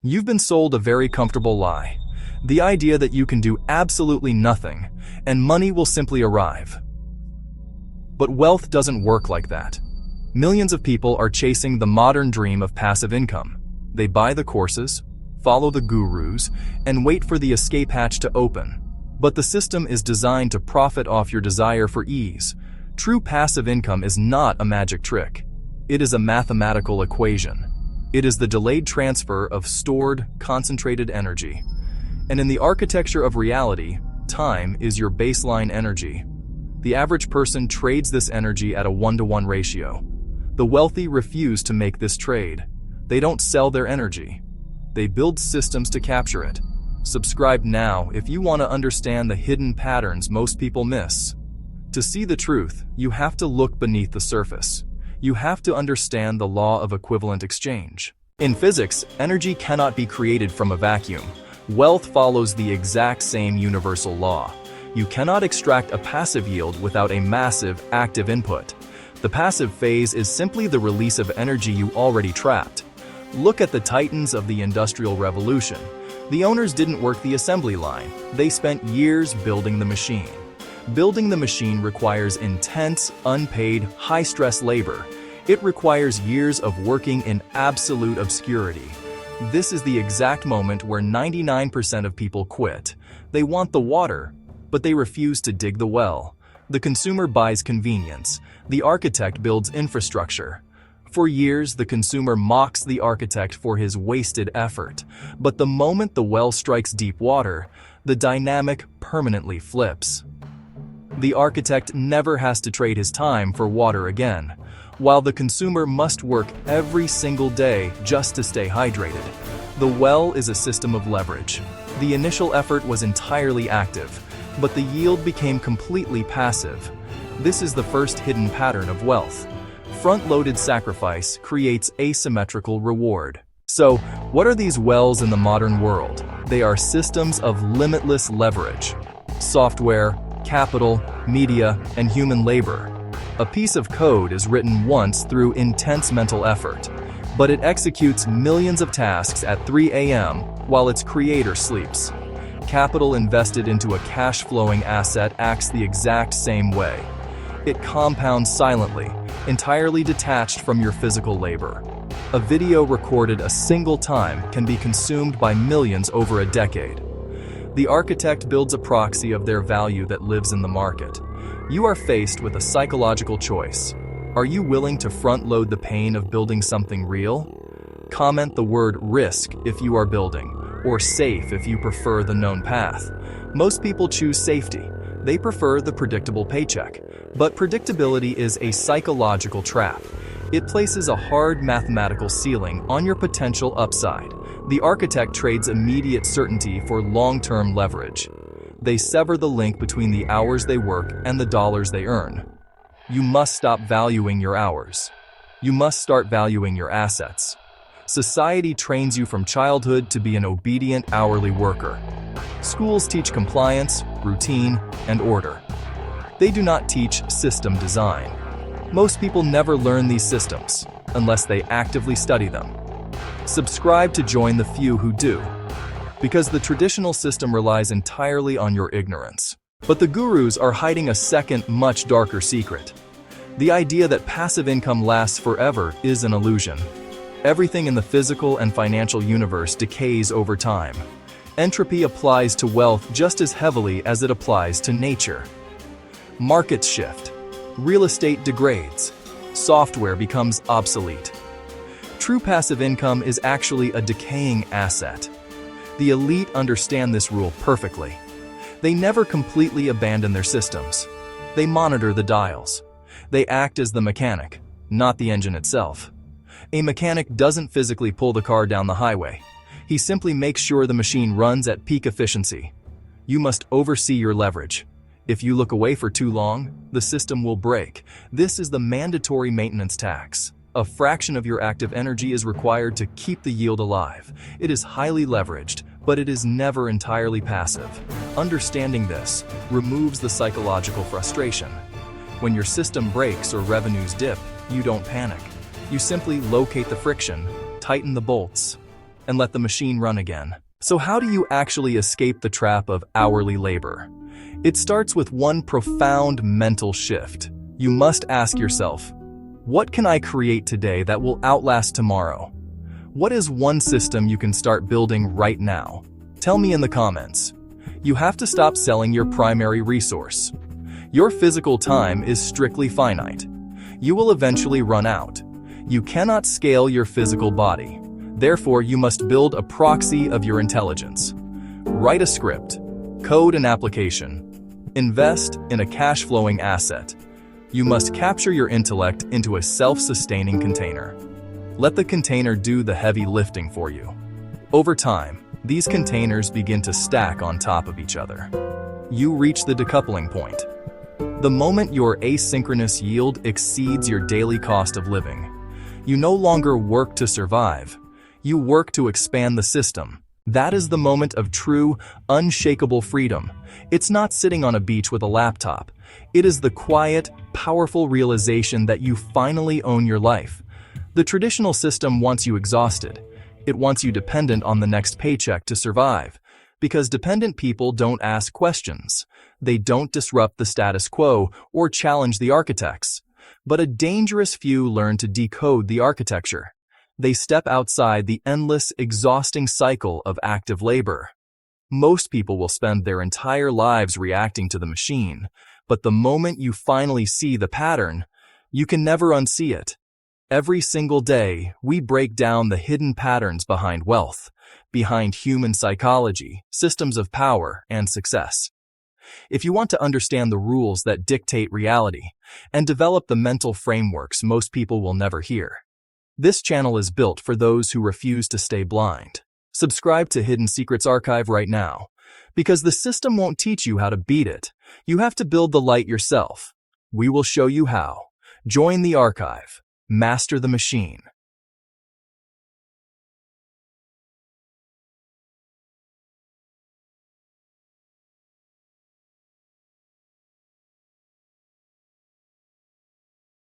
You've been sold a very comfortable lie. The idea that you can do absolutely nothing, and money will simply arrive. But wealth doesn't work like that. Millions of people are chasing the modern dream of passive income. They buy the courses, follow the gurus, and wait for the escape hatch to open. But the system is designed to profit off your desire for ease. True passive income is not a magic trick. It is a mathematical equation. It is the delayed transfer of stored, concentrated energy. And in the architecture of reality, time is your baseline energy. The average person trades this energy at a 1-to-1 ratio. The wealthy refuse to make this trade. They don't sell their energy. They build systems to capture it. Subscribe now if you want to understand the hidden patterns most people miss. To see the truth, you have to look beneath the surface. You have to understand the law of equivalent exchange. In physics, energy cannot be created from a vacuum. Wealth follows the exact same universal law. You cannot extract a passive yield without a massive active input. The passive phase is simply the release of energy you already trapped. Look at the titans of the Industrial Revolution. The owners didn't work the assembly line. They spent years building the machine. Building the machine requires intense, unpaid, high-stress labor. It requires years of working in absolute obscurity. This is the exact moment where 99% of people quit. They want the water, but they refuse to dig the well. The consumer buys convenience. The architect builds infrastructure. For years, the consumer mocks the architect for his wasted effort. But the moment the well strikes deep water, the dynamic permanently flips. The architect never has to trade his time for water again, while the consumer must work every single day just to stay hydrated. The well is a system of leverage. The initial effort was entirely active, but the yield became completely passive. This is the first hidden pattern of wealth. Front-loaded sacrifice creates asymmetrical reward. So, what are these wells in the modern world? They are systems of limitless leverage. Software, capital, media, and human labor. A piece of code is written once through intense mental effort, but it executes millions of tasks at 3 a.m. while its creator sleeps. Capital invested into a cash-flowing asset acts the exact same way. It compounds silently, entirely detached from your physical labor. A video recorded a single time can be consumed by millions over a decade. The architect builds a proxy of their value that lives in the market. You are faced with a psychological choice. Are you willing to front-load the pain of building something real? Comment the word risk if you are building, or safe if you prefer the known path. Most people choose safety. They prefer the predictable paycheck. But predictability is a psychological trap. It places a hard mathematical ceiling on your potential upside. The architect trades immediate certainty for long-term leverage. They sever the link between the hours they work and the dollars they earn. You must stop valuing your hours. You must start valuing your assets. Society trains you from childhood to be an obedient hourly worker. Schools teach compliance, routine, and order. They do not teach system design. Most people never learn these systems unless they actively study them. Subscribe to join the few who do, because the traditional system relies entirely on your ignorance. But the gurus are hiding a second, much darker secret. The idea that passive income lasts forever is an illusion. Everything in the physical and financial universe decays over time. Entropy applies to wealth just as heavily as it applies to nature. Markets shift. Real estate degrades. Software becomes obsolete. True passive income is actually a decaying asset. The elite understand this rule perfectly. They never completely abandon their systems. They monitor the dials. They act as the mechanic, not the engine itself. A mechanic doesn't physically pull the car down the highway. He simply makes sure the machine runs at peak efficiency. You must oversee your leverage. If you look away for too long, the system will break. This is the mandatory maintenance tax. A fraction of your active energy is required to keep the yield alive. It is highly leveraged, but it is never entirely passive. Understanding this removes the psychological frustration. When your system breaks or revenues dip, you don't panic. You simply locate the friction, tighten the bolts, and let the machine run again. So how do you actually escape the trap of hourly labor? It starts with one profound mental shift. You must ask yourself, what can I create today that will outlast tomorrow? What is one system you can start building right now? Tell me in the comments. You have to stop selling your primary resource. Your physical time is strictly finite. You will eventually run out. You cannot scale your physical body. Therefore, you must build a proxy of your intelligence. Write a script, code an application, invest in a cash-flowing asset. You must capture your intellect into a self-sustaining container. Let the container do the heavy lifting for you. Over time, these containers begin to stack on top of each other. You reach the decoupling point. The moment your asynchronous yield exceeds your daily cost of living, you no longer work to survive. You work to expand the system. That is the moment of true, unshakable freedom. It's not sitting on a beach with a laptop. It is the quiet, powerful realization that you finally own your life. The traditional system wants you exhausted. It wants you dependent on the next paycheck to survive. Because dependent people don't ask questions. They don't disrupt the status quo or challenge the architects. But a dangerous few learn to decode the architecture. They step outside the endless, exhausting cycle of active labor. Most people will spend their entire lives reacting to the machine, but the moment you finally see the pattern, you can never unsee it. Every single day, we break down the hidden patterns behind wealth, behind human psychology, systems of power, and success. If you want to understand the rules that dictate reality and develop the mental frameworks most people will never hear, this channel is built for those who refuse to stay blind. Subscribe to Hidden Secrets Archive right now, because the system won't teach you how to beat it. You have to build the light yourself. We will show you how. Join the archive. Master the machine.